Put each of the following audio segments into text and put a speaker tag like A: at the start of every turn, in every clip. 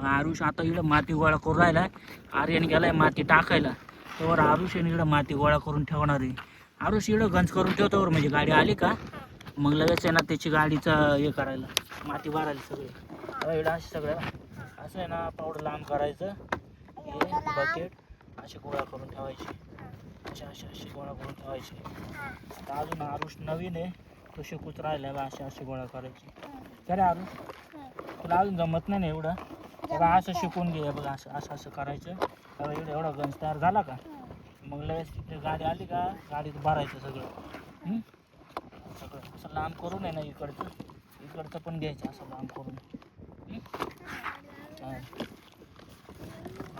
A: आरुष आता इकडं माती गोळा करून राहिलाय. आर्यन गेलाय माती टाकायला. त्यावर आरुष इकडं माती गोळा करून ठेवणार आहे. आरुष इकडं गंज करून ठेवतो म्हणजे गाडी आली का मग लगेच आहे ना त्याची गाडीचं हे करायला माती भरायला सगळे. इकडं असे सगळं असं आहे ना पावडर लांब करायचं. हे बकेट असे गोळा करून ठेवायचे. असे गोळा करून ठेवायचे. आता अजून आरुष नवीन आहे तो शिकूच राहिला बा असे गोळा करायचे. खरं आरुष तुला अजून जमत नाही ना एवढं. बघा असं शिकून घे. बघा असं करायचं. बघा एवढा गंज तयार झाला का मग लगेच तिथे गाडी आली का गाडीत भरायचं सगळं. सगळं असं लांब करून आहे ना इकडचं पण घ्यायचं असं लांब करून.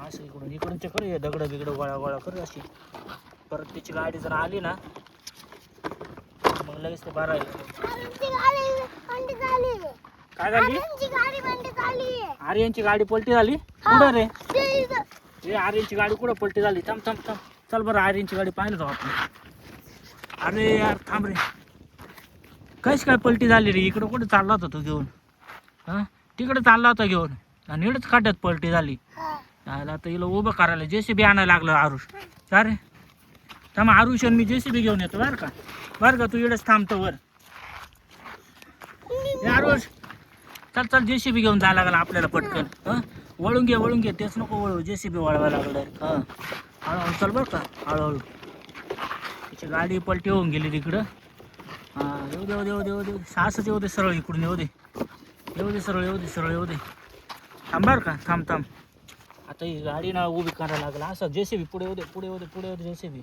A: असं इकडूनचे कर हे दगडं बिगडं गोळा कर अशी. परत त्याची गाडी जर आली ना मग लगेच ते भरायचं. काय झाली? आर्यनची गाडी पलटी झाली. कुठं रे? आर्यनची गाडी कुठं पलटी झाली? थांब चल बरं आर्यनची गाडी पाहिलं जाऊ आपण. अरे यार थांब रे. कशी काय पलटी झाली रे? इकडं कुठं चालला होता तू घेऊन? हां तिकडे चालला होता घेऊन आणि इकडंच खाट्यात पलटी झाली. यायला तर हिला उभं करायला JCB आणायला लागलं आरुष. का रे? थांब आरुष आणि मी JCB घेऊन येतो बरं का तू इकडेच थांबतो वर. आरुष चल JCB घेऊन जायला लागला आपल्याला पटकन. वळून घे तेच नको वळू. JCB वळवायला लागलं. हळूहळू चल बरं का हळूहळू. तिची गाडी पलटी होऊन गेली तिकडं. येऊ दे सासच येऊ दे सरळ इकडून येऊ दे सरळ थांब बरं का थांब. आता ही गाडी ना उभी करायला लागला. असं JCB पुढे येऊ दे JCB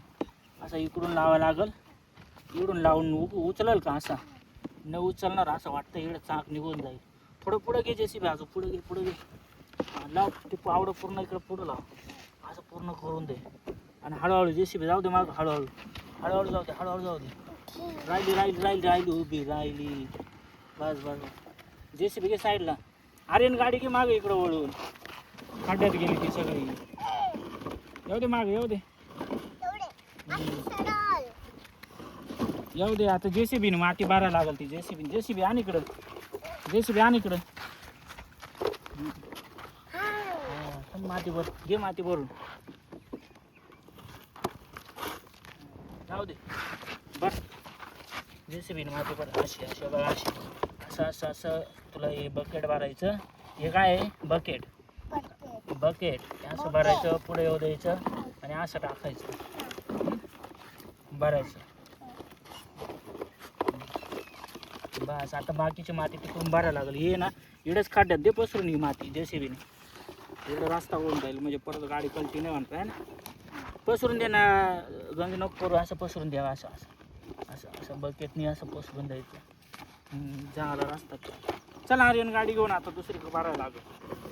A: असं इकडून लावायला लागल. इकडून लावून उचलेल का असा न उचलणार असं वाटतं. इकडे चाक निघून जाईल. थोडं पुढं घे JCB अजून पुढे घे लाव ते पावडं पूर्ण इकडं पुढं लाव. असं पूर्ण करून दे आणि हळूहळू JCB जाऊ दे माग. हळूहळू जाऊ दे. राहिली उभी राहिली. बस JCB घे साईडला. आर्यन गाडी घे मागे इकडं वळून. खड्ड्यात गेली ती सगळी. येऊ दे मागे येऊ दे आता JCB ने माती भरायला लागल ती. JCB आण इकडं. माती भर घे माती भरून जाऊ दे बस. JCB ने माती भर अशी बघा अशी असं तुला हे बकेट भरायचं. हे काय आहे बकेट असं भरायचं. पुढे येऊ द्यायचं आणि असं टाकायचं भरायचं. बस आता बाकीची माती तिकडून भरायला लागली. हे ना इकडेच खड्ड्यात दे पसरून ही माती JCB ने. इकडं रस्ता होऊन जाईल म्हणजे परत गाडी पलटी नाही म्हणताय ना. पसरून दे ना गंज नको करू. असं पसरून द्यावा असं बकेटनी असं पसरून द्यायचं. झाला रस्ता. चला आर्यन गाडी घेऊन आता दुसरीकडे भरायला लागेल.